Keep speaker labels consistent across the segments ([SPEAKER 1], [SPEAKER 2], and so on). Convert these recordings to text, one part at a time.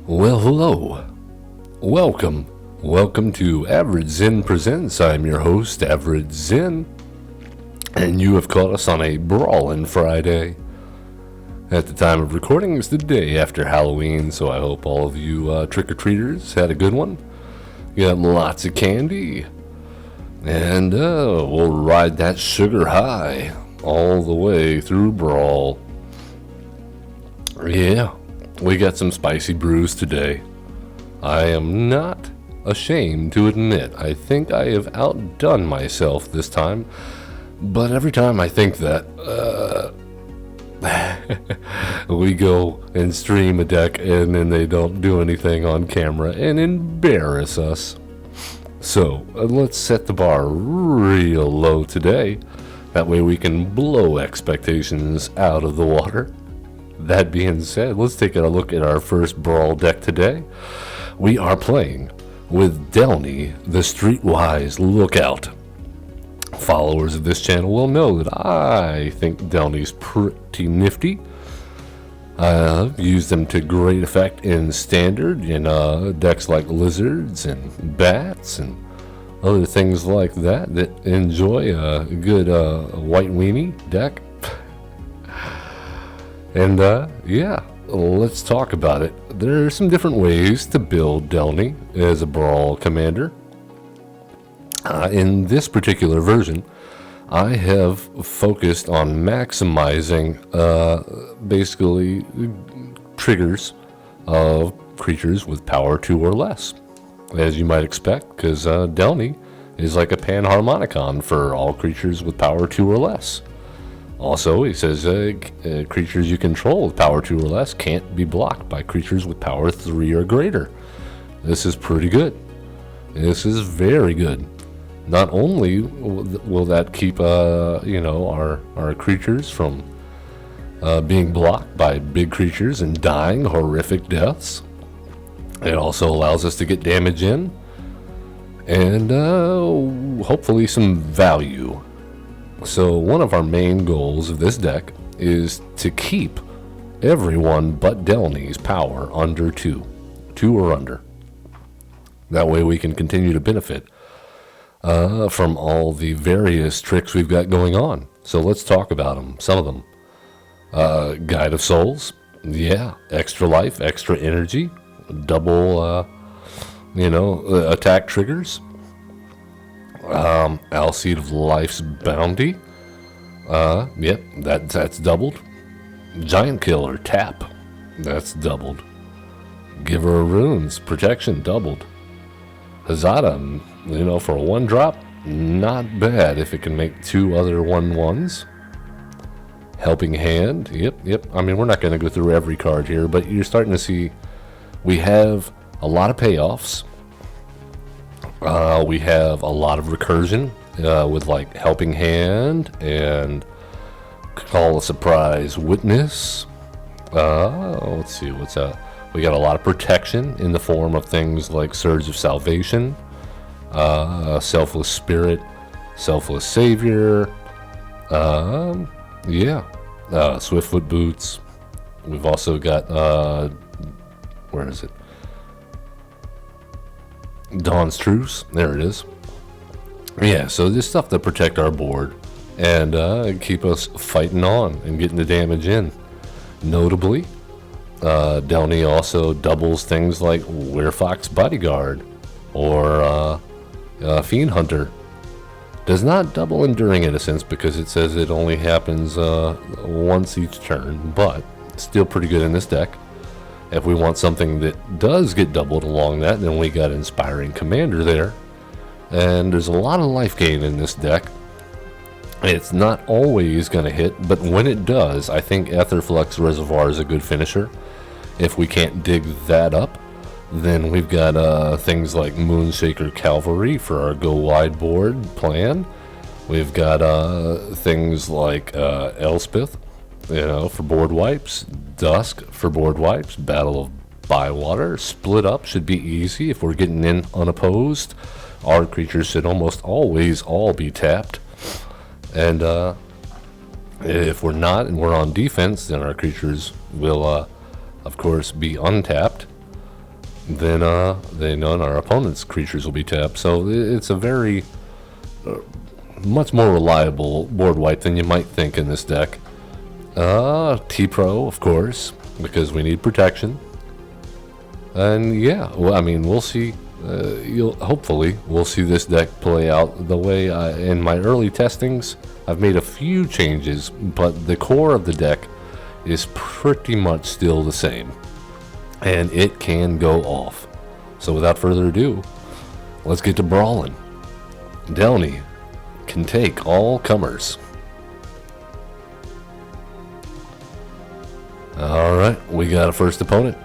[SPEAKER 1] Well, hello. Welcome to Average Zen Presents. I'm your host, Average Zen, and you have caught us on a Brawlin Friday. At the time of recording, it's the day after Halloween, so I hope all of you trick-or-treaters had a good one. You got lots of candy, and we'll ride that sugar high all the way through Brawl. Yeah. We got some spicy brews today. I am not ashamed to admit I think I have outdone myself this time, but every time I think that, we go and stream a deck and then they don't do anything on camera and embarrass us. So let's set the bar real low today. That way we can blow expectations out of the water. That being said, let's take a look at our first Brawl deck today. We are playing with Delney, the Streetwise Lookout. Followers of this channel will know that I think Delney's pretty nifty. I've used them to great effect in Standard, in decks like Lizards and Bats and other things like that enjoy a good White Weenie deck. And yeah, let's talk about it. There are some different ways to build Delney as a Brawl commander. In this particular version, I have focused on maximizing basically triggers of creatures with power 2 or less, as you might expect, because Delney is like a panharmonicon for all creatures with power 2 or less. Also, he says creatures you control with power 2 or less can't be blocked by creatures with power 3 or greater. This is pretty good. This is very good. Not only will that keep our creatures from being blocked by big creatures and dying horrific deaths, it also allows us to get damage in and hopefully some value. So one of our main goals of this deck is to keep everyone but Delney's power under 2 or under. That way we can continue to benefit from all the various tricks we've got going on. So let's talk about them, some of them. Guide of Souls, yeah, extra life, extra energy, double, attack triggers. Alseed of Life's Bounty. Yep, that's doubled. Giant Killer, tap. That's doubled. Giver of Runes, protection, doubled. Hazada, for a 1-drop, not bad if it can make 2 other 1/1s. Helping Hand, yep. I mean, we're not going to go through every card here, but you're starting to see we have a lot of payoffs. We have a lot of recursion with like Helping Hand and Call a Surprise Witness. Let's see what's up. We got a lot of protection in the form of things like Surge of Salvation, Selfless Spirit, Selfless Savior. Swiftfoot Boots. We've also got where is it? Dawn's Truce, there it is. Yeah, so this stuff to protect our board and keep us fighting on and getting the damage in. Notably, Delney also doubles things like Werefoxes Bodyguard or Fiend Hunter. Does not double Enduring Innocence because it says it only happens once each turn, but still pretty good in this deck. If we want something that does get doubled along that, then we got Inspiring Commander there. And there's a lot of life gain in this deck. It's not always going to hit, but when it does, I think Aetherflux Reservoir is a good finisher. If we can't dig that up, then we've got things like Moonshaker Cavalry for our Go Wide board plan. We've got things like Elspeth, for board wipes. Dusk for board wipes. Battle of Bywater. Split Up should be easy if we're getting in unopposed. Our creatures should almost always all be tapped. And if we're not and we're on defense, then our creatures will, of course, be untapped. then none our opponent's creatures will be tapped. So it's a very much more reliable board wipe than you might think in this deck. T-Pro, of course, because we need protection. And yeah, well, I mean, we'll see. Hopefully, we'll see this deck play out the way in my early testings. I've made a few changes, but the core of the deck is pretty much still the same. And it can go off. So without further ado, let's get to brawling. Delney can take all comers. Alright, we got a first opponent.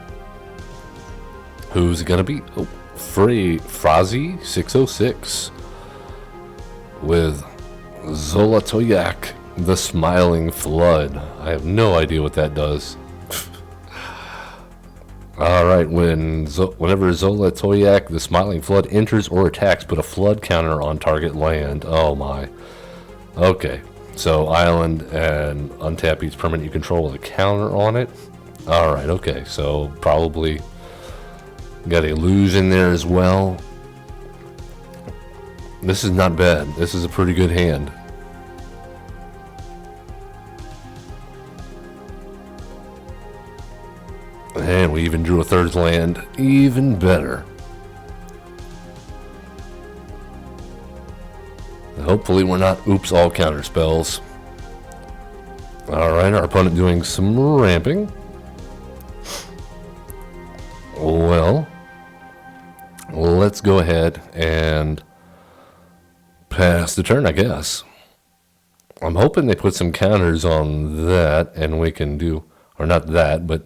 [SPEAKER 1] Who's it gonna be? Oh, Frazi 606 with Zolotoyak, the Smiling Flood. I have no idea what that does. Alright, whenever Zolotoyak, the Smiling Flood, enters or attacks, put a flood counter on target land. Oh my. Okay, so island and untap each permanent you control with a counter on it. Alright, okay, so probably got illusion there as well. This is not bad. This is a pretty good hand. And we even drew a third land. Even better. Hopefully we're not oops all counter spells. Alright, our opponent doing some ramping. Well, let's go ahead and pass the turn, I guess. I'm hoping they put some counters on that and we can do, or not that, but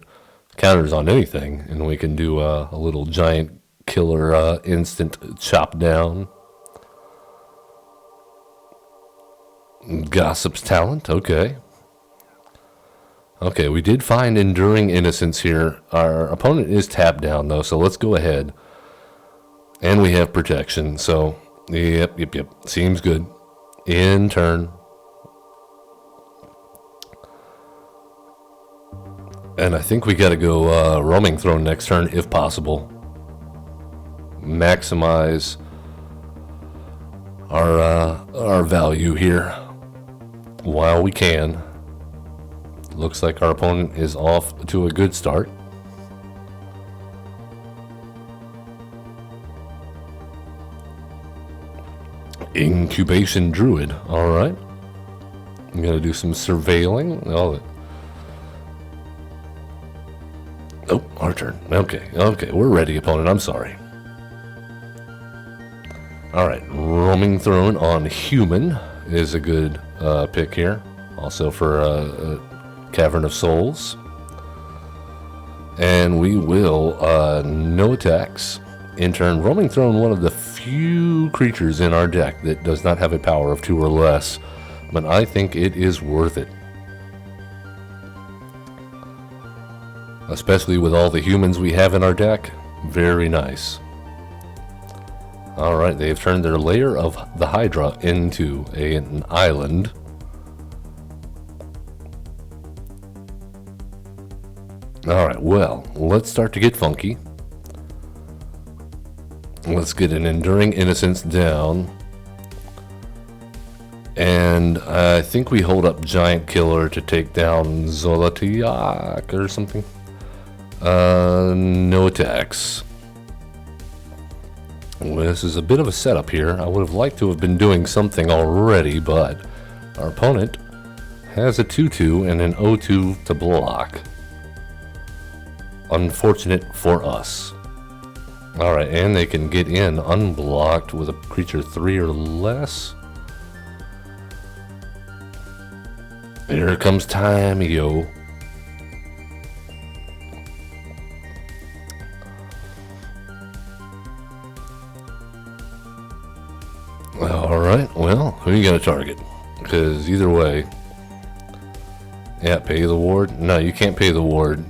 [SPEAKER 1] counters on anything, and we can do a little giant killer instant chop down. Gossip's Talent, okay. Okay, we did find Enduring Innocence here. Our opponent is tapped down though, so let's go ahead. And we have protection, so yep. Seems good. In turn. And I think we gotta go Roaming Throne next turn if possible. Maximize our value here while we can. Looks like our opponent is off to a good start. Incubation Druid, alright. I'm gonna do some surveilling. Oh, our turn. Okay, we're ready, opponent. I'm sorry. Alright, Roaming Throne on Human is a good pick here. Also for Cavern of Souls. And we will no attacks. In turn, Roaming Throne, one of the few creatures in our deck that does not have a power of 2 or less, but I think it is worth it. Especially with all the humans we have in our deck. Very nice. Alright, they've turned their layer of the Hydra into an island. Alright, well, let's start to get funky. Let's get an Enduring Innocence down. And I think we hold up Giant Killer to take down Zolotiak or something. No attacks. Well, this is a bit of a setup here. I would have liked to have been doing something already, but our opponent has a 2-2 and an 0-2 to block. Unfortunate for us. Alright, and they can get in unblocked with a creature 3 or less. Here comes time, yo. Alright, well, who you gonna target? Because either way... Yeah, pay the ward? No, you can't pay the ward.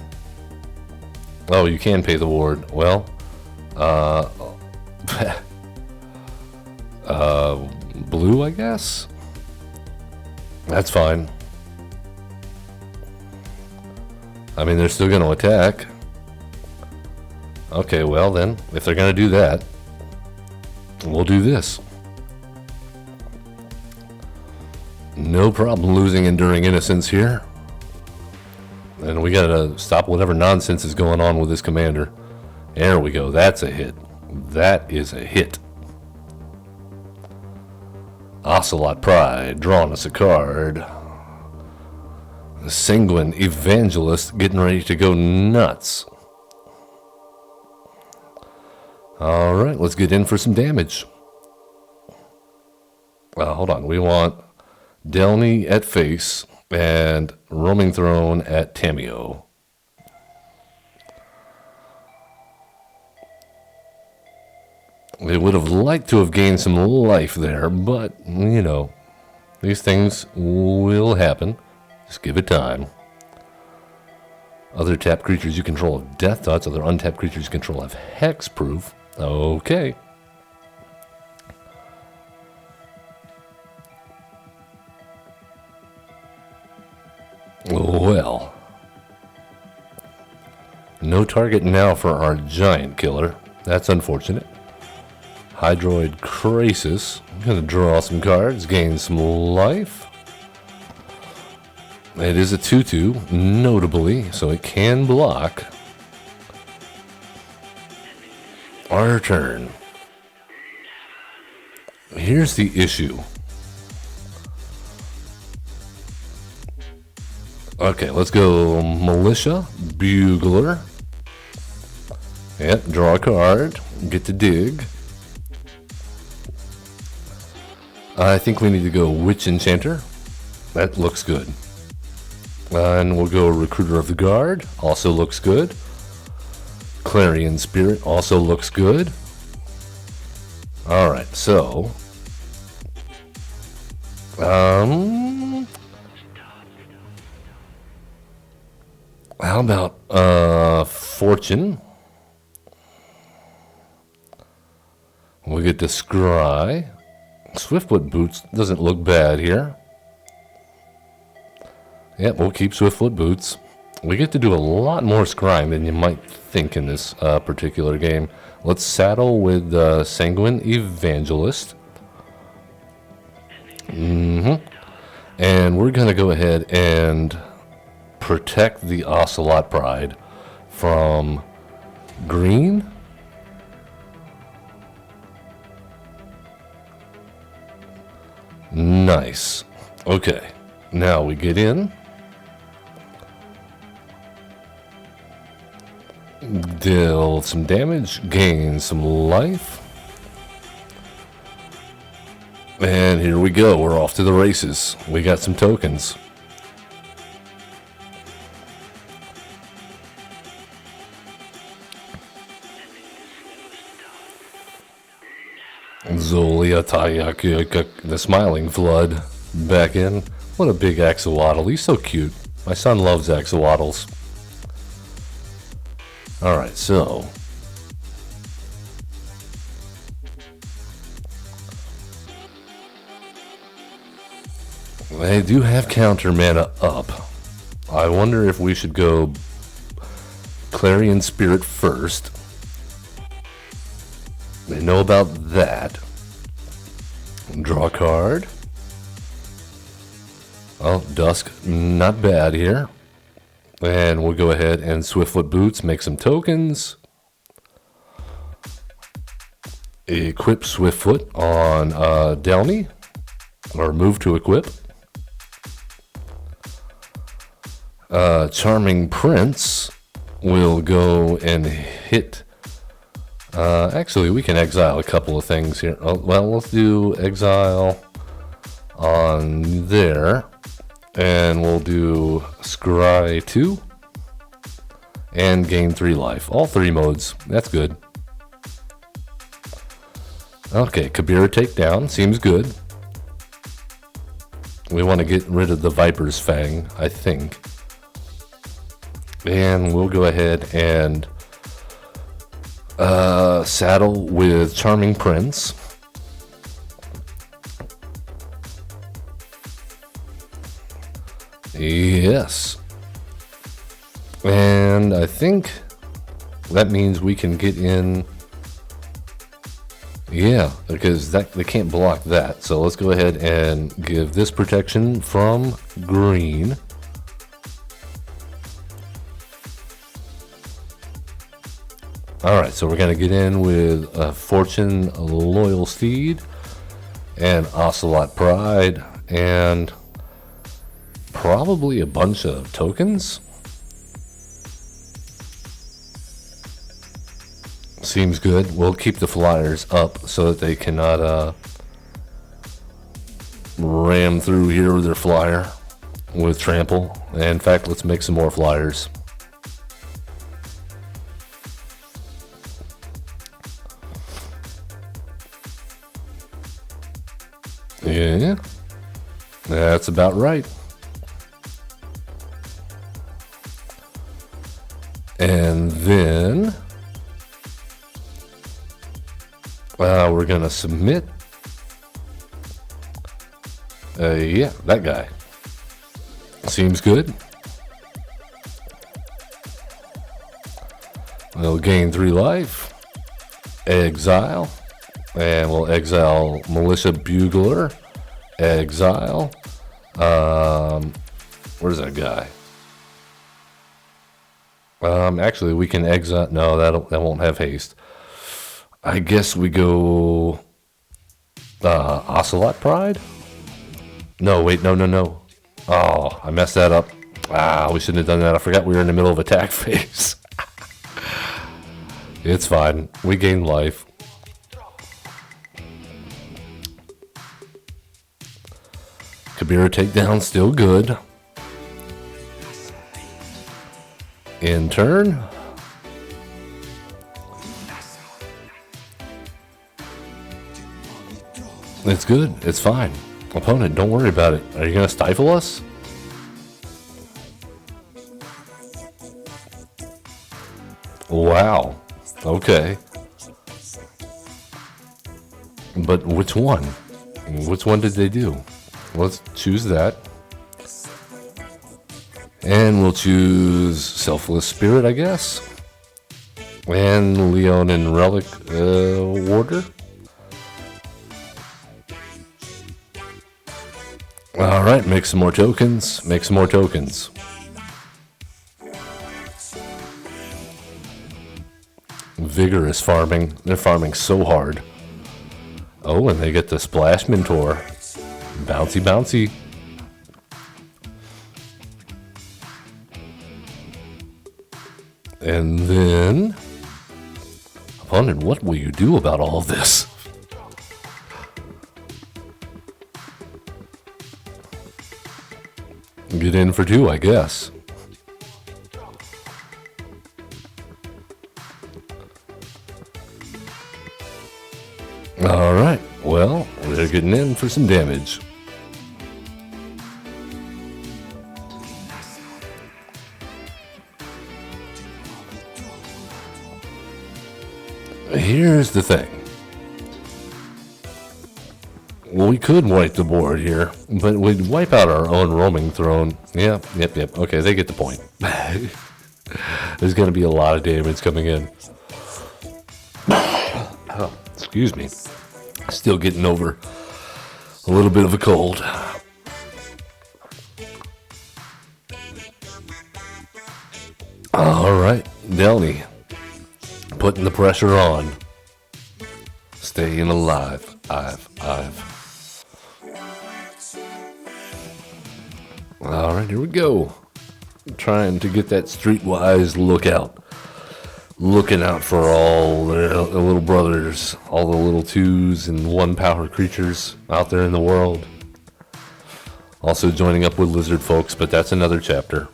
[SPEAKER 1] Oh, you can pay the ward. Well... blue, I guess? That's fine. I mean, they're still going to attack. Okay, well then, if they're gonna do that, we'll do this. No problem losing Enduring Innocence here. And we gotta stop whatever nonsense is going on with this commander. There we go, that's a hit. That is a hit. Ocelot Pride, drawing us a card. The Sanguine Evangelist getting ready to go nuts. Alright, let's get in for some damage. Hold on, we want Delney at face and Roaming Throne at Tameo. They would have liked to have gained some life there, but, you know, these things will happen. Just give it time. Other tapped creatures you control have death dots. Other untapped creatures you control have hexproof. Okay. Well. No target now for our giant killer. That's unfortunate. Hydroid Krasis. I'm going to draw some cards, gain some life. It is a 2/2, notably, so it can block. Our turn. Here's the issue. Okay, let's go Militia, Bugler. Yep, draw a card, get to dig. I think we need to go Witch Enchanter. That looks good. And we'll go Recruiter of the Guard. Also looks good. Clarion Spirit also looks good. Alright, so... how about Fortune? We'll get to Scry. Swiftfoot Boots doesn't look bad here. Yep, we'll keep Swiftfoot Boots. We get to do a lot more scrying than you might think in this particular game. Let's saddle with Sanguine Evangelist. And we're going to go ahead and protect the Ocelot Pride from green. Nice. Okay, now we get in. Deal some damage, gain some life. And here we go, we're off to the races. We got some tokens. Zolia Tayak, the Smiling Flood, back in. What a big axolotl, he's so cute. My son loves axolotls. Alright, so... they do have counter mana up. I wonder if we should go Clarion Spirit first. They know about that. Draw a card. Well, Dusk, not bad here. And we'll go ahead and Swiftfoot Boots, make some tokens. Equip Swiftfoot on Delney, or move to equip. Charming Prince will go and hit. Actually, we can exile a couple of things here. Oh, well, let's do exile on there. And we'll do Scry 2 and gain 3 life. All 3 modes. That's good. Okay, Kabira takedown. Seems good. We want to get rid of the Viper's Fang, I think. And we'll go ahead and saddle with Charming Prince. Yes. And I think that means we can get in. Yeah, because they can't block that. So let's go ahead and give this protection from green. Alright, so we're going to get in with a Fortune Loyal Steed and Ocelot Pride and probably a bunch of tokens. Seems good. We'll keep the flyers up so that they cannot ram through here with their flyer with trample. And in fact, let's make some more flyers. Yeah, that's about right. And then we're gonna submit. Yeah, that guy seems good. We'll gain 3 life. Exile. And we'll exile Militia Bugler. Exile. Where's that guy? Actually, we can exile. No, that won't have haste. I guess we go Ocelot Pride? No, wait, no. Oh, I messed that up. We shouldn't have done that. I forgot we were in the middle of attack phase. It's fine. We gain life. Kabira takedown, still good. In turn. It's good. It's fine. Opponent, don't worry about it. Are you going to stifle us? Wow. Okay. But which one? Which one did they do? Let's choose that. And we'll choose Selfless Spirit, I guess. And Leon and Relic Warder. Alright, make some more tokens. Make some more tokens. Vigorous farming. They're farming so hard. Oh, and they get the Splash Mentor. Bouncy, bouncy. And then, opponent, what will you do about all of this? Get in for 2, I guess. Alright, well, they're getting in for some damage. Here's the thing. Well, we could wipe the board here, but we'd wipe out our own roaming throne. Yep. Okay, they get the point. There's going to be a lot of damage coming in. Oh, excuse me. Still getting over a little bit of a cold. All right, Delney. Putting the pressure on. Staying alive. I've. Alright, here we go. Trying to get that streetwise lookout. Looking out for all the little brothers, all the little 2s and 1 power creatures out there in the world. Also joining up with lizard folks, but that's another chapter.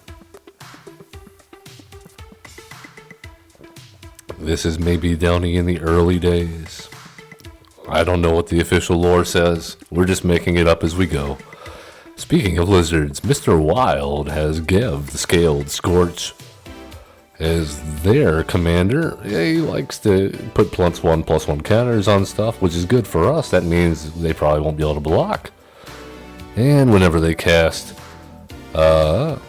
[SPEAKER 1] This is maybe Delney in the early days. I don't know what the official lore says. We're just making it up as we go. Speaking of lizards, Mr. Wild has Gev, the Scaled Scorch, as their commander. Yeah, he likes to put +1/+1 counters on stuff, which is good for us. That means they probably won't be able to block. And whenever they cast, a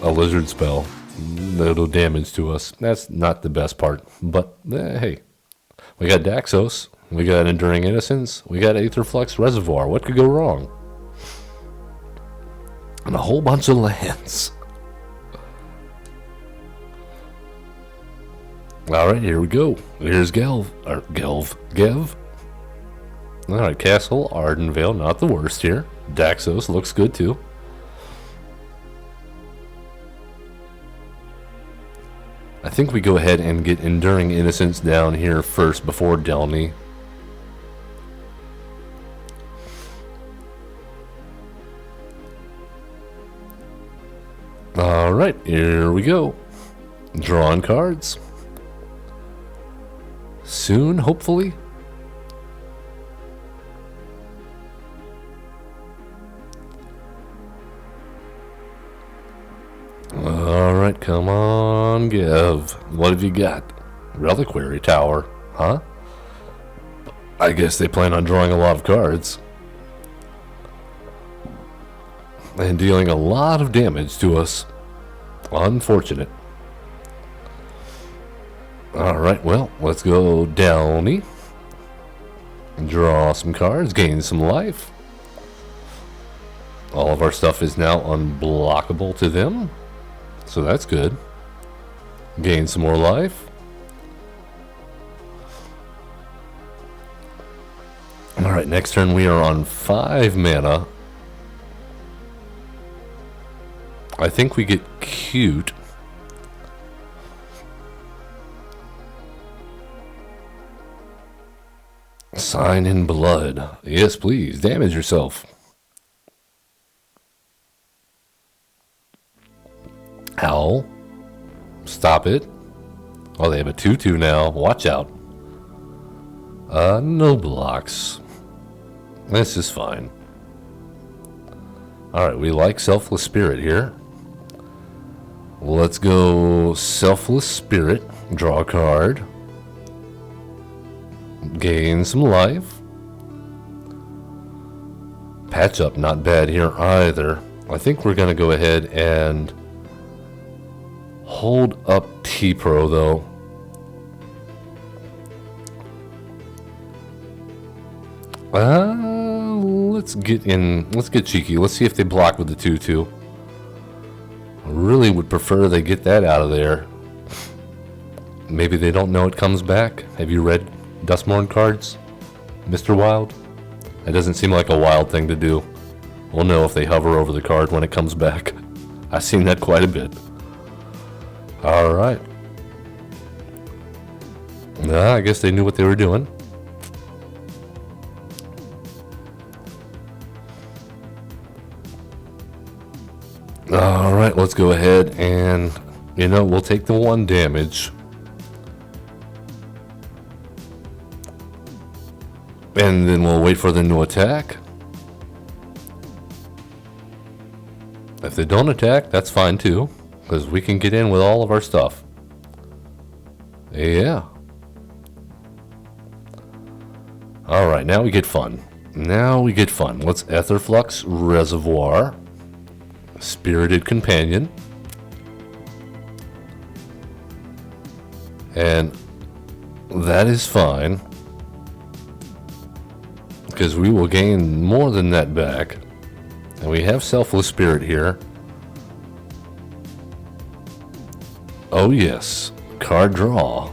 [SPEAKER 1] lizard spell, little damage to us. That's not the best part, but hey, we got Daxos, we got Enduring Innocence, we got Aetherflux Reservoir. What could go wrong? And a whole bunch of lands. Alright, here we go. Here's Gev. Alright, Castle, Ardenvale, not the worst here. Daxos looks good too. I think we go ahead and get Enduring Innocence down here first before Delney. Alright, here we go. Drawing cards. Soon, hopefully. Alright, come on, Gev. What have you got? Reliquary Tower, huh? I guess they plan on drawing a lot of cards. And dealing a lot of damage to us. Unfortunate. Alright, well, let's go Delney. Draw some cards, gain some life. All of our stuff is now unblockable to them. So that's good. Gain some more life. Alright, next turn we are on 5 mana. I think we get cute. Sign in blood. Yes, please. Damage yourself. Owl. Stop it. Oh, they have a 2/2 now. Watch out. No blocks. This is fine. Alright, we like Selfless Spirit here. Let's go Selfless Spirit. Draw a card. Gain some life. Patch up, not bad here either. I think we're going to go ahead and hold up T-Pro though. Let's get cheeky. Let's see if they block with the 2/2. I really would prefer they get that out of there. Maybe they don't know it comes back. Have you read Dustmourn cards, Mr. Wild? That doesn't seem like a wild thing to do. We'll know if they hover over the card when it comes back. I've seen that quite a bit. Alright. I guess they knew what they were doing. Alright, let's go ahead and, we'll take the 1 damage. And then we'll wait for them to attack. If they don't attack, that's fine too, because we can get in with all of our stuff. Yeah. Alright, now we get fun. Let's Aetherflux Reservoir. Spirited Companion. And that is fine, because we will gain more than that back. And we have Selfless Spirit here. Oh yes, card draw.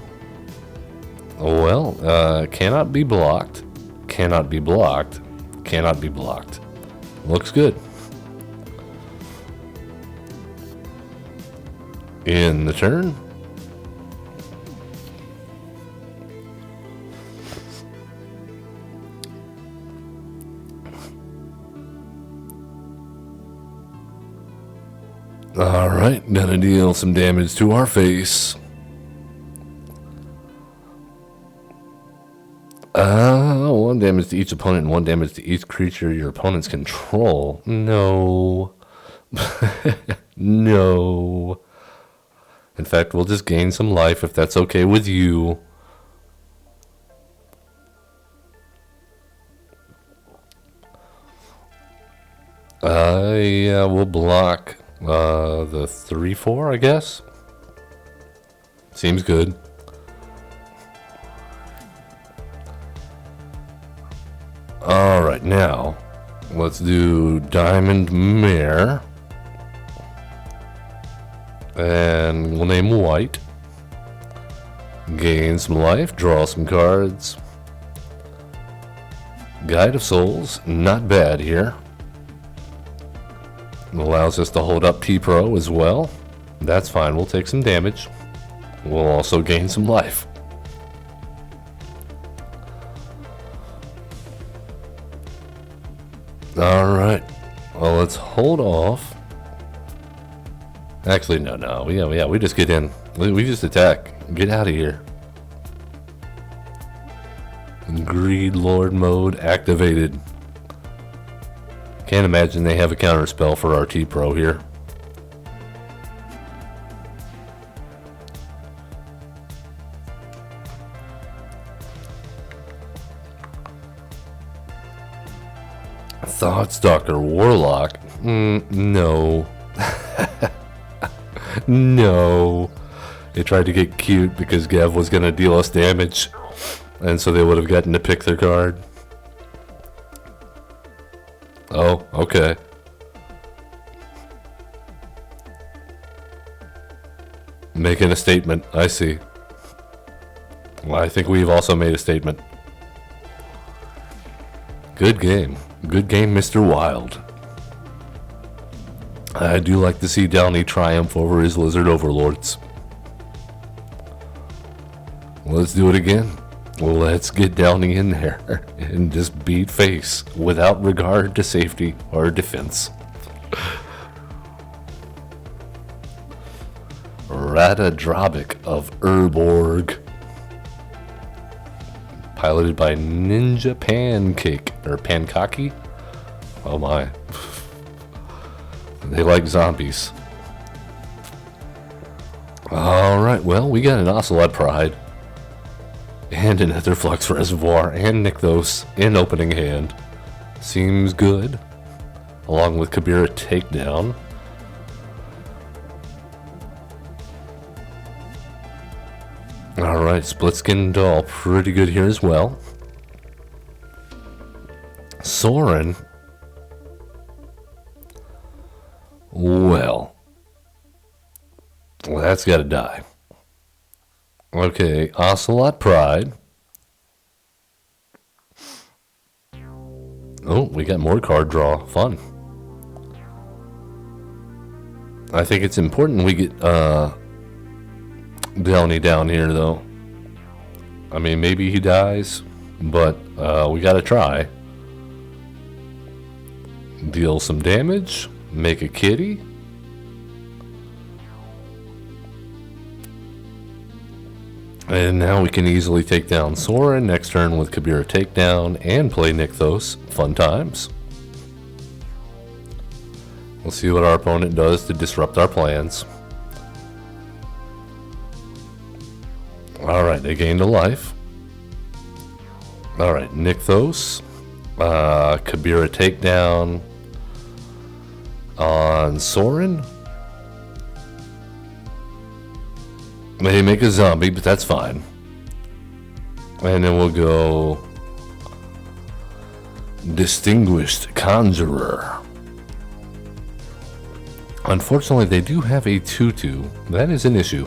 [SPEAKER 1] Well, cannot be blocked. Cannot be blocked. Cannot be blocked. Looks good. In the turn. Alright, gonna deal some damage to our face. 1 damage to each opponent and 1 damage to each creature your opponents control. No. No. In fact, we'll just gain some life if that's okay with you. Yeah, we'll block the 3/4, I guess. Seems good. Alright, now let's do Diamond Mare. And we'll name White. Gain some life, draw some cards. Guide of Souls, not bad here. It allows us to hold up T-Pro as well. That's fine, we'll take some damage. We'll also gain some life. Alright, well, let's hold off. Actually, no. Yeah, we just get in. We just attack. Get out of here. Greed Lord mode activated. Can't imagine they have a counter spell for our T-Pro here. Thoughtstalker Warlock? No. No. They tried to get cute because Gav was going to deal us damage. And so they would have gotten to pick their card. Oh, okay. Making a statement. I see. Well, I think we've also made a statement. Good game. Good game, Mr. Wild. I do like to see Delney triumph over his lizard overlords. Let's do it again. Let's get Delney in there and just beat face without regard to safety or defense. Ratadrobic of Urborg. Piloted by Ninja Pancake, or Pankaki? Oh my. They like zombies. Alright, well, we got an Ocelot Pride. And another Flux Reservoir, and Nykthos in opening hand. Seems good. Along with Kabira Takedown. Alright, Split Skin Doll, pretty good here as well. Soren. Well, that's gotta die. Okay, Ocelot Pride. Oh, we got more card draw. Fun. I think it's important we get Delney down here, though. I mean, maybe he dies, but we gotta try. Deal some damage. Make a kitty. And now we can easily take down Soren next turn with Kabira Takedown and play Nykthos. Fun times. We'll see what our opponent does to disrupt our plans. Alright, they gained a life. Alright, Nykthos. Kabira Takedown on Soren. May make a zombie, but that's fine. And then we'll go Distinguished Conjurer. Unfortunately, they do have a 2/2. That is an issue.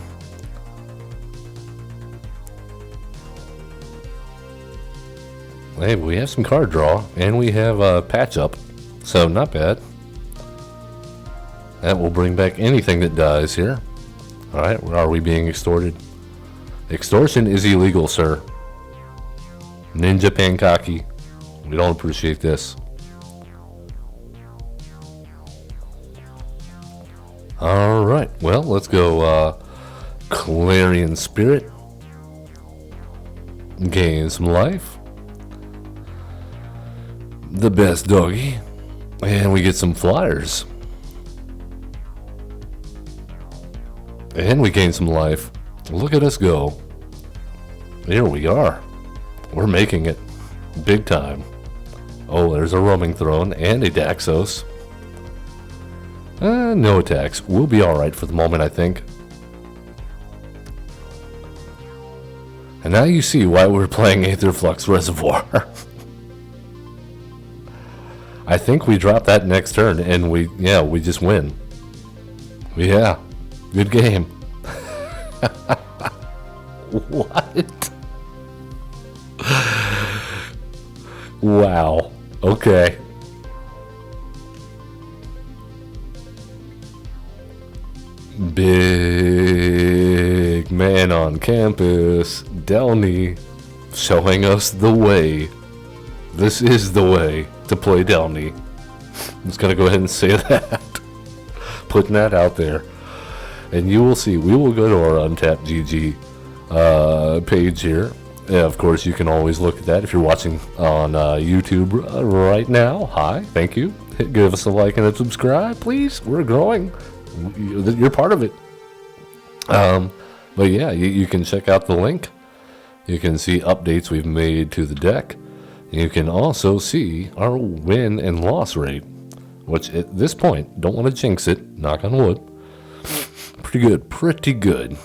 [SPEAKER 1] Hey, we have some card draw, and we have a patch up, so not bad. That will bring back anything that dies here. Alright, are we being extorted? Extortion is illegal, sir. Ninja Pankaki. We don't appreciate this. Alright, well, let's go Clarion Spirit. Gain some life. The best doggy. And we get some flyers. And we gain some life. Look at us go. Here we are. We're making it. Big time. Oh, there's a roaming throne and a Daxos. No attacks. We'll be alright for the moment, I think. And now you see why we're playing Aetherflux Reservoir. I think we drop that next turn and we just win. Yeah, good game. What? Wow. Okay. Big man on campus, Delney, showing us the way. This is the way to play Delney. I'm just gonna go ahead and say that. Putting that out there. And you will see, we will go to our Untapped GG page here. Yeah, of course, you can always look at that if you're watching on YouTube right now. Hi, thank you. Give us a like and a subscribe, please. We're growing. You're part of it. But yeah, you can check out the link. You can see updates we've made to the deck. You can also see our win and loss rate, which at this point, don't want to jinx it, knock on wood. Pretty good, pretty good.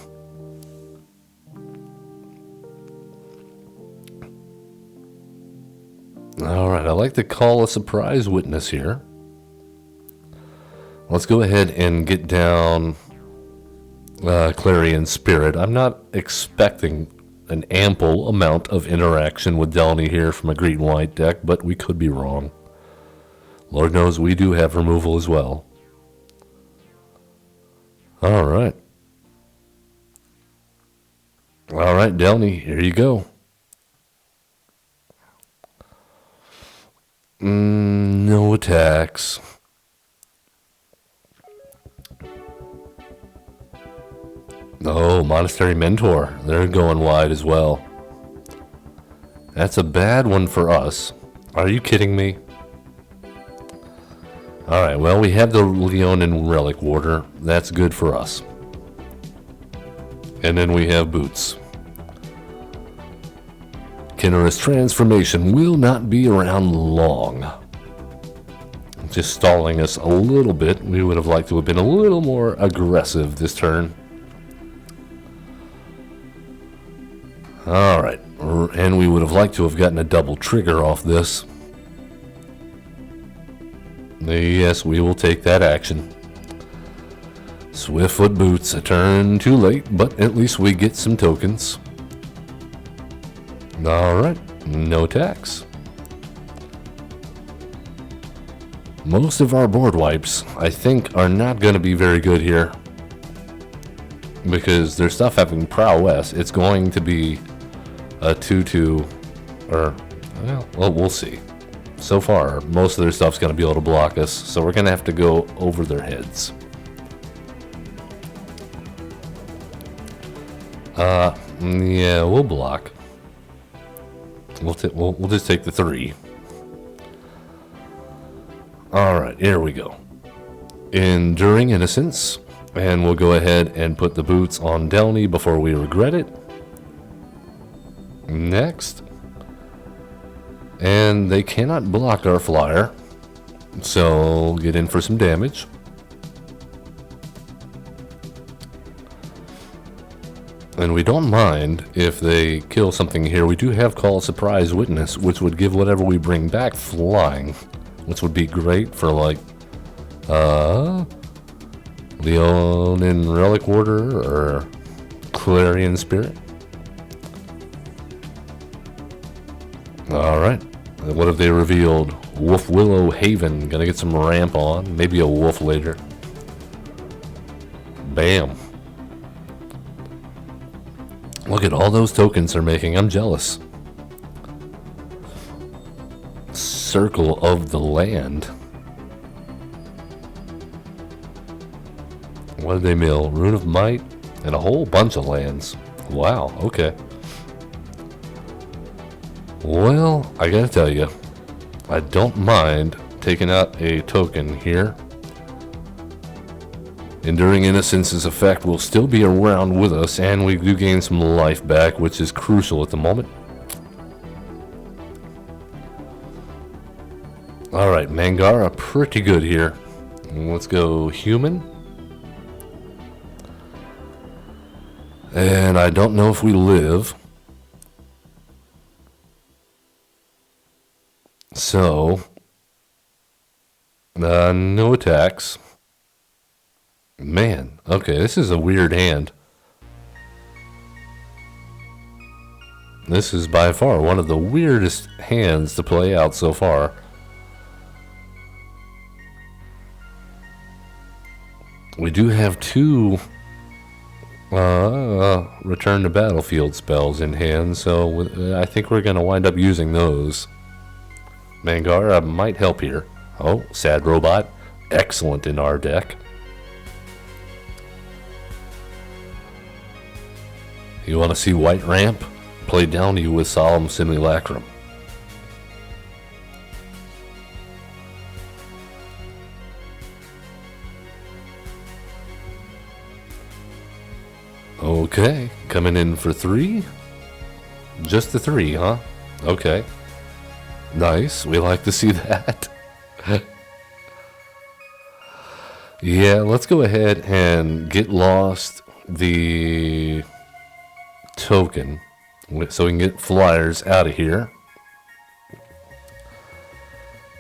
[SPEAKER 1] Alright, I like to call a surprise witness here. Let's go ahead and get down Clarion Spirit. I'm not expecting an ample amount of interaction with Delney here from a green-white deck, but we could be wrong. Lord knows we do have removal as well. Alright. Alright, Delney, here you go. No attacks. Oh, Monastery Mentor. They're going wide as well. That's a bad one for us. Are you kidding me? Alright, well, we have the Leonin Relic Warder. That's good for us. And then we have Boots. Kinnerous Transformation will not be around long. Just stalling us a little bit. We would have liked to have been a little more aggressive this turn. Alright, and we would have liked to have gotten a double trigger off this. Yes, we will take that action. Swiftfoot Boots, a turn too late, but at least we get some tokens. Alright, no tax. Most of our board wipes, I think, are not going to be very good here. Because their stuff having prowess, it's going to be a 2-2, or, well, we'll see. So far, most of their stuff's going to be able to block us, so we're going to have to go over their heads. Yeah, we'll block. We'll just take the 3. Alright, here we go. Enduring Innocence. And we'll go ahead and put the boots on Delney before we regret it. Next. And they cannot block our flyer. So get in for some damage. And we don't mind if they kill something here. We do have Call Surprise Witness, which would give whatever we bring back flying. Which would be great for like, Leonin Relic Warder or Clarion Spirit. Alright. What have they revealed? Wolf Willow Haven. Gonna get some ramp on. Maybe a wolf later. Bam. Look at all those tokens they're making. I'm jealous. Circle of the Land. What did they mill? Rune of Might and a whole bunch of lands. Wow, okay. Well, I gotta tell you, I don't mind taking out a token here. Enduring Innocence's effect will still be around with us, and we do gain some life back, which is crucial at the moment. Alright, Mangara, pretty good here. Let's go Human. And I don't know if we live. So, no attacks. Man, okay, this is a weird hand. This is by far one of the weirdest hands to play out so far. We do have two return to battlefield spells in hand, so I think we're going to wind up using those. Mangara might help here. Oh, Sad Robot. Excellent in our deck. You want to see White Ramp? Play Delney with Solemn Simulacrum. Okay, coming in for 3. Just the 3, huh? Okay. Nice, we like to see that. Yeah, let's go ahead and get lost the token so we can get flyers out of here.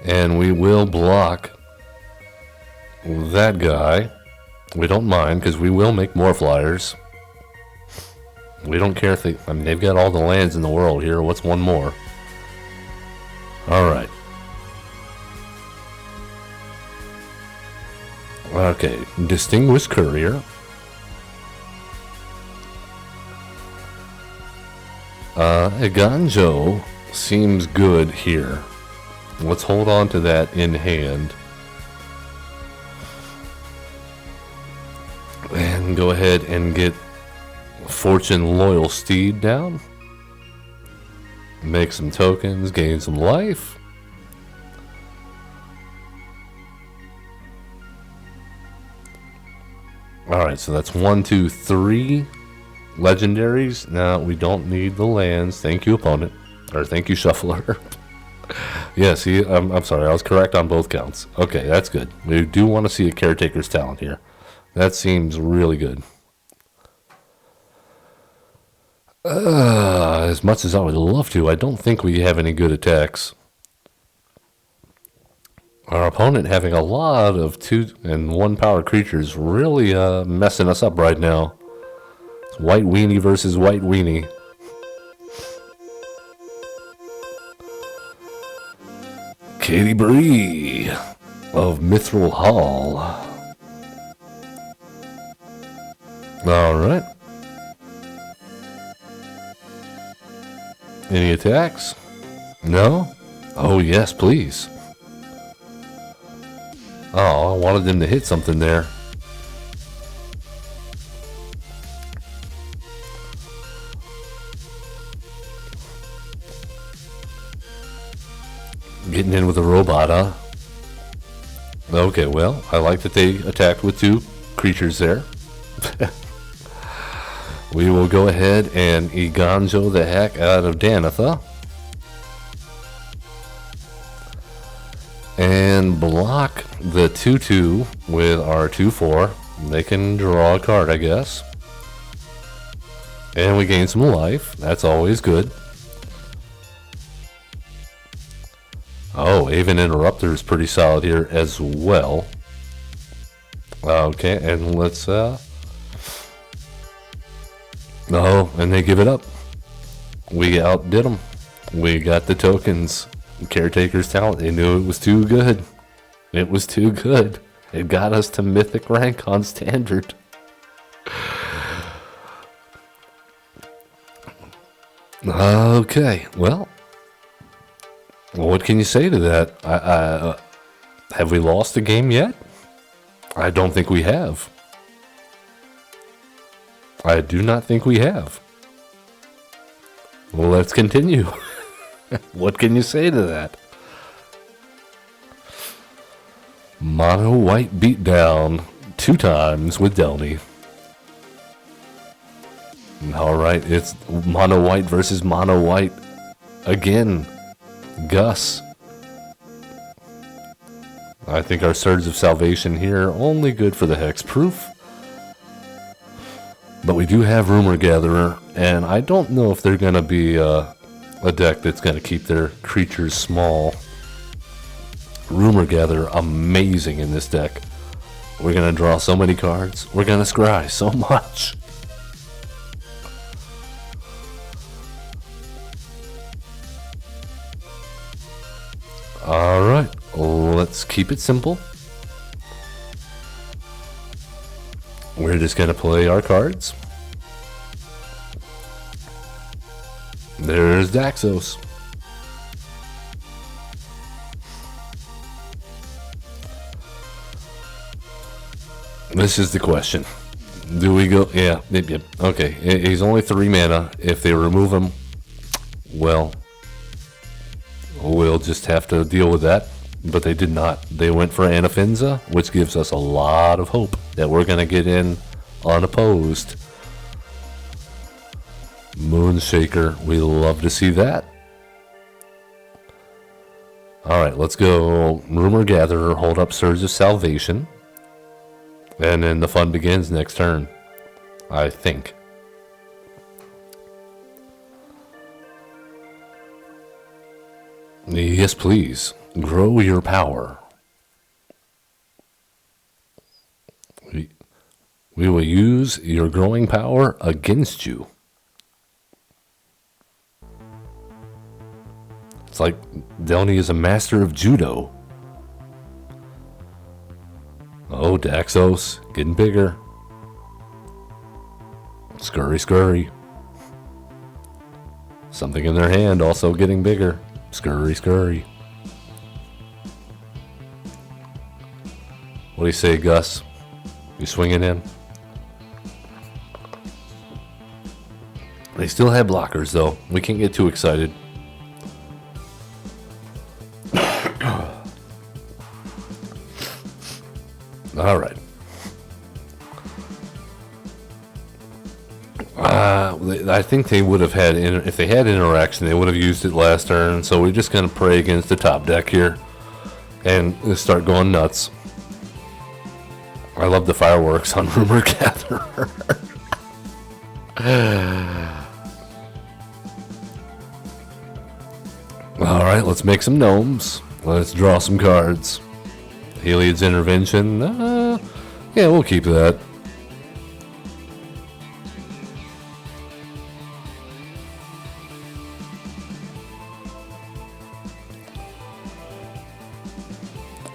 [SPEAKER 1] And we will block that guy. We don't mind because we will make more flyers. We don't care if they've got all the lands in the world here. What's one more? Alright. Okay, Distinguished Courier. Ganjo seems good here. Let's hold on to that in hand. And go ahead and get Fortune Loyal Steed down. Make some tokens, gain some life. Alright, so that's 1, 2, 3 legendaries. Now we don't need the lands. Thank you, opponent. Or thank you, shuffler. Yeah, see, I'm sorry, I was correct on both counts. Okay, that's good. We do want to see a Caretaker's Talent here. That seems really good. As much as I would love to, I don't think we have any good attacks. Our opponent having a lot of 2 and 1 power creatures really messing us up right now. It's White Weenie versus White Weenie. Katie Bree of Mithril Hall. Alright. Any attacks? No? Oh yes, please. Oh, I wanted them to hit something there. Getting in with a robot, huh? Okay, well, I like that they attacked with 2 creatures there. We will go ahead and Iganjo the heck out of Danitha. And block the 2-2 with our 2-4. They can draw a card, I guess. And we gain some life. That's always good. Oh, Aven Interrupter is pretty solid here as well. Okay, and let's oh, and they give it up. We outdid them. We got the tokens. Caretaker's Talent. They knew it was too good. It was too good. It got us to mythic rank on standard. Okay, well, what can you say to that? Have we lost the game yet? I don't think we have. I do not think we have. Well, let's continue. What can you say to that? Mono White beatdown 2 times with Delney. Alright, it's Mono White versus Mono White again. Gus. I think our Surge of Salvation here only good for the hexproof. But we do have Rumor Gatherer, and I don't know if they're going to be a deck that's going to keep their creatures small. Rumor Gather, amazing in this deck. We're gonna draw so many cards. We're gonna scry so much. Alright, let's keep it simple. We're just gonna play our cards. There's Daxos. This is the question. Do we go? Yeah, yep. Okay, he's only 3 mana. If they remove him, well, we'll just have to deal with that. But they did not. They went for Anafinza, which gives us a lot of hope that we're going to get in unopposed. Moonshaker, we love to see that. Alright, let's go. Rumor Gatherer, hold up Surge of Salvation. And then the fun begins next turn, I think. Yes, please. Grow your power. We will use your growing power against you. It's like Delney is a master of judo. Oh, Daxos, getting bigger. Scurry, scurry. Something in their hand also getting bigger. Scurry, scurry. What do you say, Gus? You swinging in? They still have blockers, though. We can't get too excited. All right. I think they would have had, if they had interaction, they would have used it last turn. So we're just going to pray against the top deck here and start going nuts. I love the fireworks on Rumor Gatherer. All right, let's make some gnomes. Let's draw some cards. Heliod's Intervention. Yeah, we'll keep that.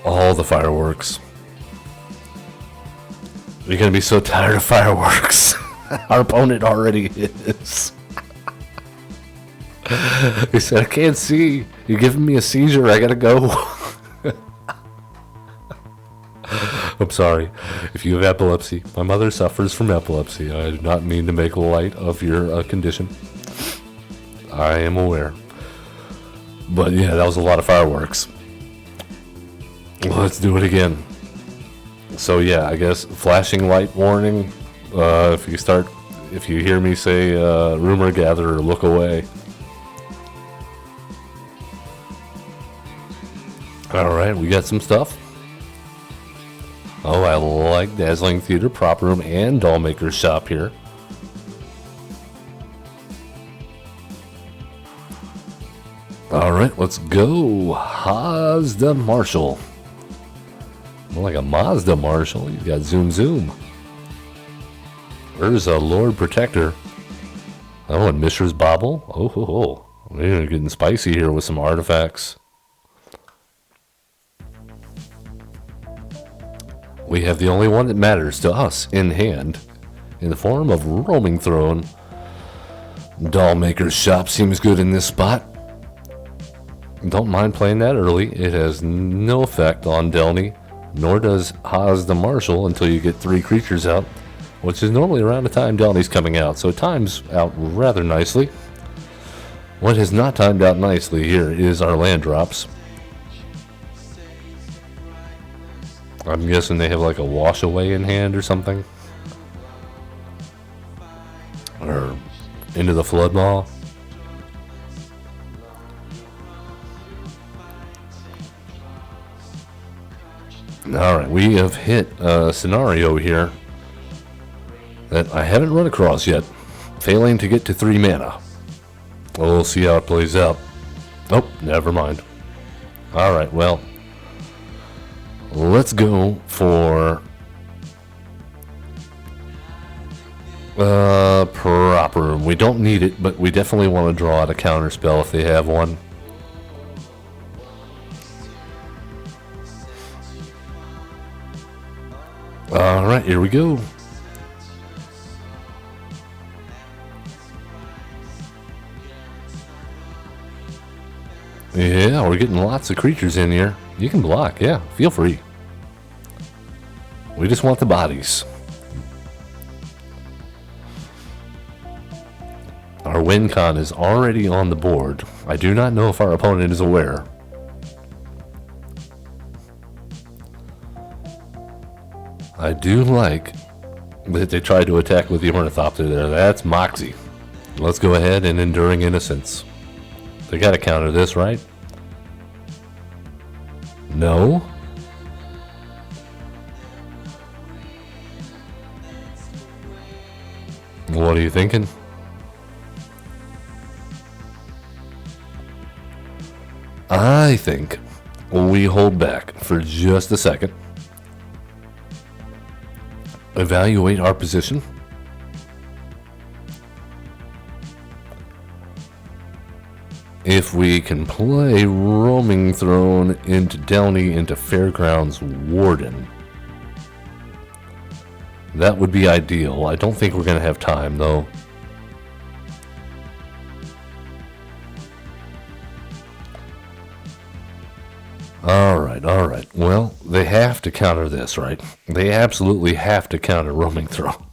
[SPEAKER 1] All the fireworks. You're going to be so tired of fireworks. Our opponent already is. He said, I can't see. You're giving me a seizure. I got to go. I'm sorry. If you have epilepsy, my mother suffers from epilepsy. I do not mean to make light of your condition. I am aware. But yeah, that was a lot of fireworks. Let's do it again. So yeah, I guess flashing light warning. If you hear me say Rumor Gatherer, look away. Alright, we got some stuff. Oh, I like Dazzling Theater, Prop Room, and Dollmaker's Shop here. Alright, let's go. Mazda Marshall. More like a Mazda Marshall. You've got Zoom Zoom. There's a Lord Protector. Oh, and Mishra's Bobble. Oh. We're getting spicy here with some artifacts. We have the only one that matters to us in hand, in the form of Roaming Throne. Dollmaker's Shop seems good in this spot. Don't mind playing that early. It has no effect on Delney, nor does Haas the Marshal until you get 3 creatures out, which is normally around the time Delney's coming out, so it times out rather nicely. What has not timed out nicely here is our land drops. I'm guessing they have like a wash away in hand or something. Or Into the Flood Maw. Alright, we have hit a scenario here that I haven't run across yet. Failing to get to 3 mana. We'll see how it plays out. Oh, never mind. Alright, well. Let's go for prop room. We don't need it, but we definitely want to draw out a counter spell if they have one. Alright, here we go. Yeah, we're getting lots of creatures in here. You can block, yeah, feel free. We just want the bodies. Our win con is already on the board. I do not know if our opponent is aware. I do like that they tried to attack with the Ornithopter there. That's Moxie. Let's go ahead and Enduring Innocence. They gotta counter this, right? No? What are you thinking? I think we hold back for just a second. Evaluate our position. If we can play Roaming Throne into Delney into Fairgrounds Warden, that would be ideal. I don't think we're going to have time, though. Alright. Well, they have to counter this, right? They absolutely have to counter Roaming Throne.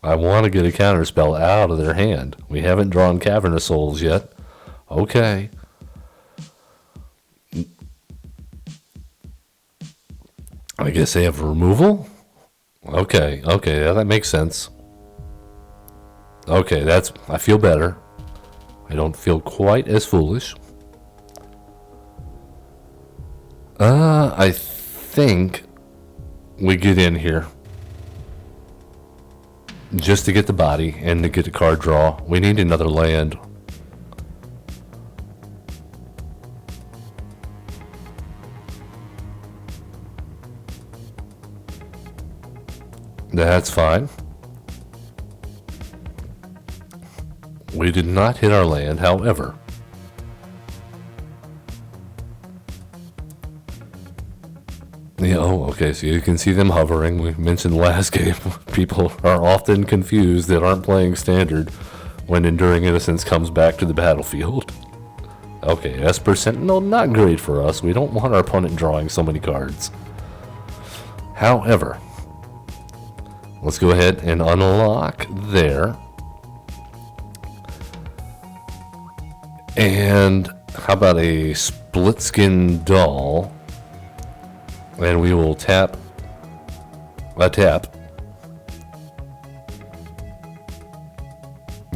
[SPEAKER 1] I want to get a counter spell out of their hand. We haven't drawn Cavernous Souls yet. Okay. I guess they have removal? Okay, yeah, that makes sense. Okay, I feel better. I don't feel quite as foolish. I think we get in here just to get the body and to get a card draw. We need another land. That's fine. We did not hit our land, however. Yeah, oh, okay, so you can see them hovering. We mentioned last game, people are often confused that aren't playing Standard when Enduring Innocence comes back to the battlefield. Okay, Esper Sentinel, not great for us. We don't want our opponent drawing so many cards. However, let's go ahead and unlock there. And how about a Split Skin Doll? And we will tap a tap.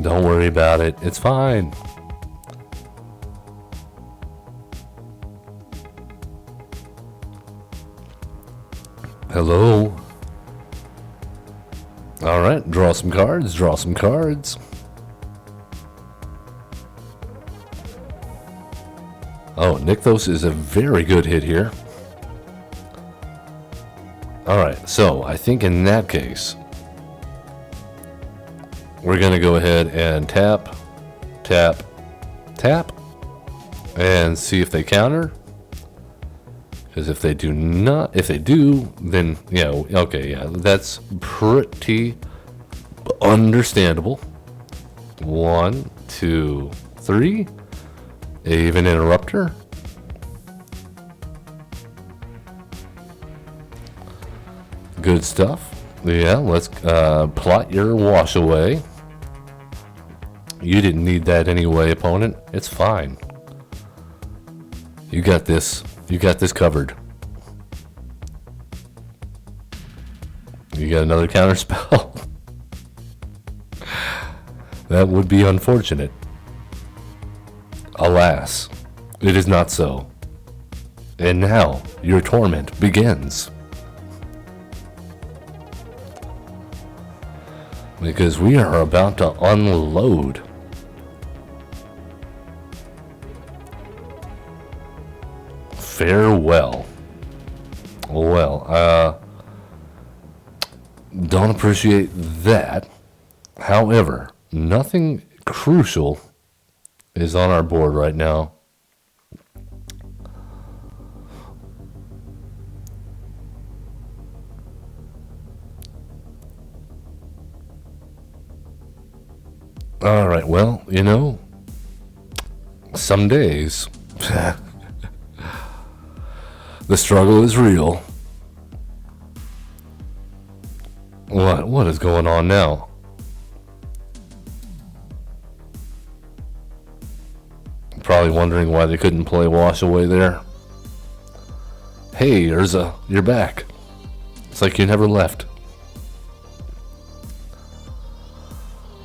[SPEAKER 1] Don't worry about it. It's fine. Hello. All right, draw some cards, draw some cards. Oh, Nykthos is a very good hit here. Alright, so I think in that case, we're going to go ahead and tap, tap, tap, and see if they counter. Because if they do not, if they do, then, yeah, okay, yeah, that's pretty understandable. 1, 2, 3. Even Interrupter. Good stuff. Yeah, let's plot your wash away. You didn't need that anyway, opponent. It's fine. You got this. You got this covered. You got another counter spell. That would be unfortunate. Alas, it is not so. And now your torment begins. Because we are about to unload. Farewell. Well, don't appreciate that. However, nothing crucial is on our board right now. All right, well, you know, some days the struggle is real. What is going on now? Probably wondering why they couldn't play Wash Away there. Hey, Urza, you're back. It's like you never left.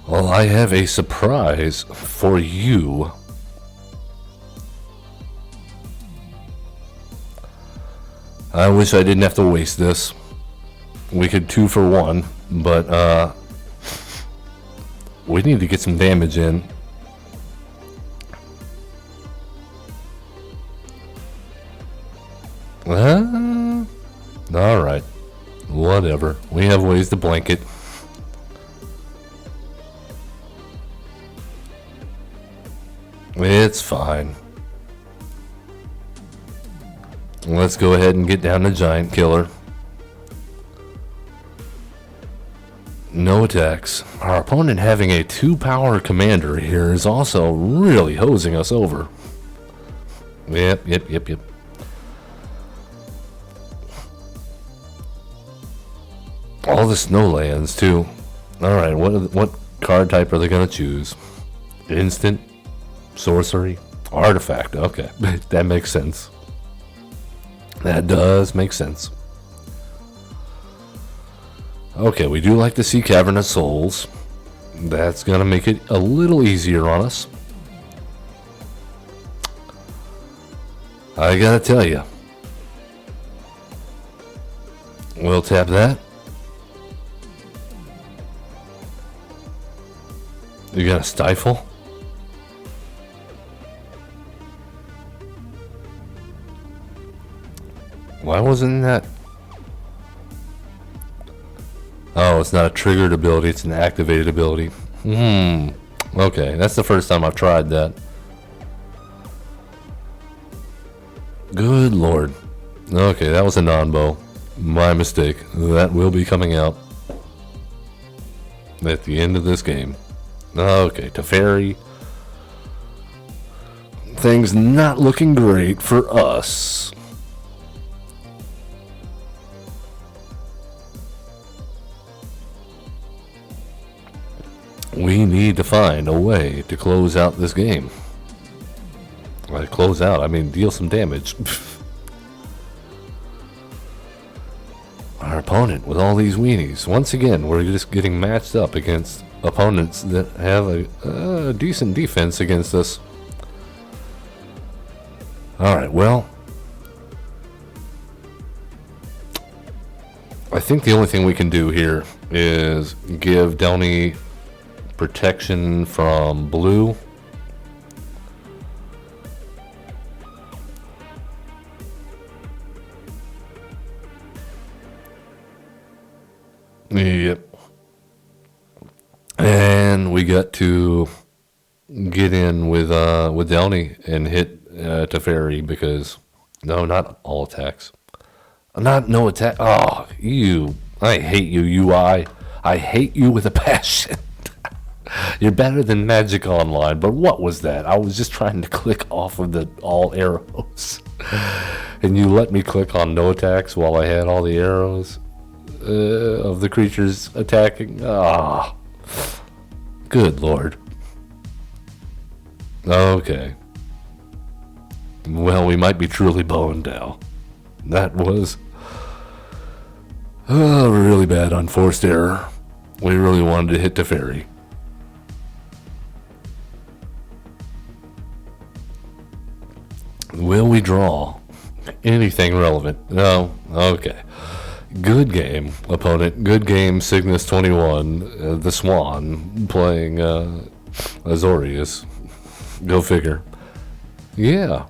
[SPEAKER 1] Well, I have a surprise for you. I wish I didn't have to waste this. We could 2 for 1, but we need to get some damage in. Alright. Whatever. We have ways to blanket. It's fine. Let's go ahead and get down to Giant Killer. No attacks. Our opponent having a 2-power commander here is also really hosing us over. Yep. All the snow lands too. Alright, what card type are they going to choose? Instant? Sorcery? Artifact. Okay, that makes sense. That does make sense. Okay, we do like to see Cavernous Souls. That's going to make it a little easier on us. I gotta tell you. We'll tap that. You got a Stifle? Why wasn't that? Oh, it's not a triggered ability, it's an activated ability. Okay, that's the first time I've tried that. Good lord. Okay, that was a non-bow. My mistake. That will be coming out at the end of this game. Okay, Teferi. Things not looking great for us. We need to find a way to close out this game. By close out, I mean deal some damage. Our opponent with all these weenies. Once again, we're just getting matched up against opponents that have a decent defense against us. Alright, well, I think the only thing we can do here is give Delney protection from blue. Yep. And we got to get in with Delney and hit Teferi because not all attacks. No attack. Oh, you! I hate you, UI. I hate you with a passion. You're better than Magic Online, but what was that? I was just trying to click off of the all arrows, and you let me click on no attacks while I had all the arrows of the creatures attacking. Ah, good lord. Okay. Well, we might be truly boned now. That was really bad unforced error. We really wanted to hit Teferi. Will we draw anything relevant? No. Okay. Good game, opponent. Good game, Cygnus 21, the Swan, playing Azorius. Go figure. Yeah.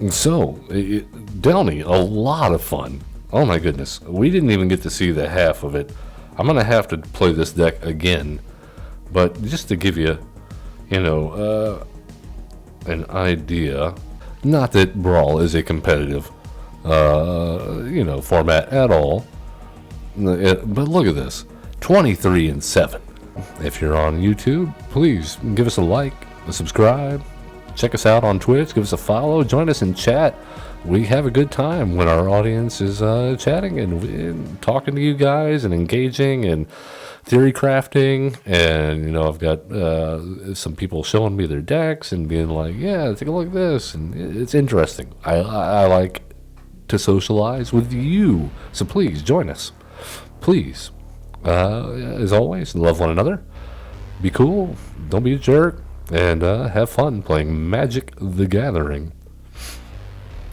[SPEAKER 1] So, Delney, a lot of fun. Oh my goodness. We didn't even get to see the half of it. I'm going to have to play this deck again. But just to give you, an idea, not that Brawl is a competitive, format at all. But look at this, 23-7. If you're on YouTube, please give us a like, a subscribe, check us out on Twitch, give us a follow, join us in chat. We have a good time when our audience is chatting and talking to you guys and engaging and theory crafting. And I've got some people showing me their decks and being like, yeah, take a look at this, and it's interesting. I like to socialize with you, so please join us. Please, as always, love one another, be cool, don't be a jerk, and have fun playing Magic the Gathering.